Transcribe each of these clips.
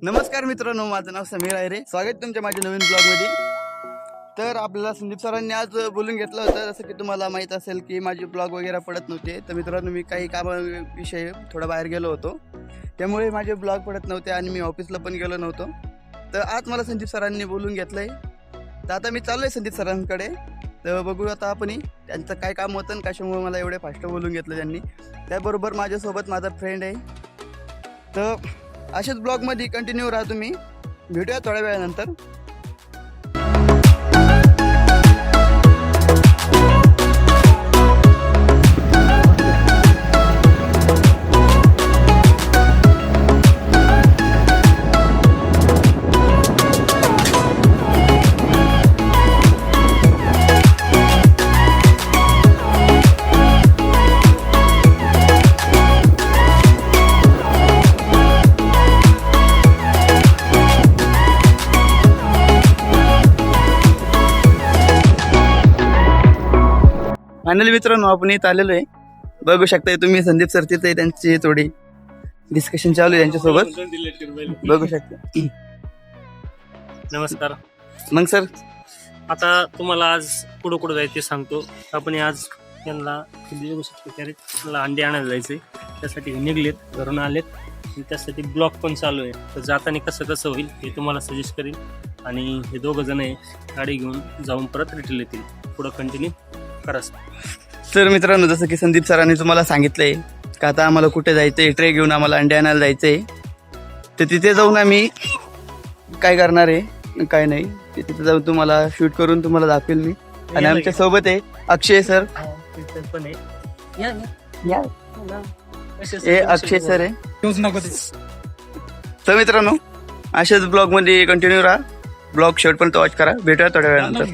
नमस्कार मित्रांनो, माझं नाव समीर आहे रे. स्वागत तुमच्या माझ्या नवीन ब्लॉगमध्ये. तर आपल्याला संदीप सरांनी आज बोलून घेतलं होतं. जसं की तुम्हाला माहीत असेल की माझे ब्लॉग वगैरे पडत नव्हते. तर मित्रांनो, मी काही कामाविषयी थोडा बाहेर गेलो होतो, त्यामुळे माझे ब्लॉग पडत नव्हते आणि मी ऑफिसला पण गेलो नव्हतो. तर आज मला संदीप सरांनी बोलून घेतलं आहे. तर आता मी चाललो आहे संदीप सरांकडे. तर बघू आता आपण त्यांचं काय काम होतं आणि कशामुळे मला एवढे फास्ट बोलून घेतलं त्यांनी. त्याबरोबर माझ्यासोबत माझा फ्रेंड आहे. तर अशाच ब्लॉगमध्ये कंटिन्यू राहा तुम्ही. भेटूया थोड्या वेळानंतर. फायनली मित्रांनो, आपण इथं आलेलो आहे. बघू शकता तुम्ही संदीप सर तिथे त्यांची थोडी डिस्कशन चालू आहे त्यांच्यासोबत. बघू शकता. नमस्कार. मग सर, आता तुम्हाला आज कुठं कुठं जायचं ते सांगतो. आपण आज त्यांना बघू शकतो त्याला अंडे आणायला जायचंय. त्यासाठी निघलेत, घरून आलेत आणि त्यासाठी ब्लॉक पण चालू आहे. तर जाताना कसं कसं होईल हे तुम्हाला सजेस्ट करेल. आणि हे दोघं जण आहे गाडी घेऊन जाऊन परत रिटर्न येतील. पुढं कंटिन्यू करा. तर मित्रांनो, जसं की संदीप सरांनी तुम्हाला सांगितलंय का आता आम्हाला कुठे जायचंय, ट्रे घेऊन आम्हाला अंडे आणायला जायचंय. तर तिथे जाऊन आम्ही काय करणार आहे काय नाही ते तिथे जाऊन तुम्हाला शूट करून तुम्हाला दाखवेल मी. आणि आमच्या सोबत आहे अक्षय सर. पण हे अक्षय सर आहे. तर मित्रांनो, अशाच ब्लॉग मध्ये कंटिन्यू राहा. ब्लॉग शेवटपर्यंत वॉच करा. भेटूया थोड्या वेळानंतर.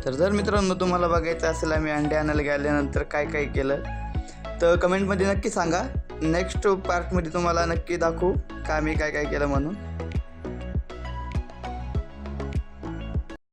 तर जर मित्रांनो तुम्हाला बघायचं असेल आम्ही अंडे आणायला गेल्यानंतर काय काय केलं, तर कमेंटमध्ये नक्की सांगा. नेक्स्ट पार्टमध्ये तुम्हाला नक्की दाखवू का आम्ही काय काय केलं म्हणून.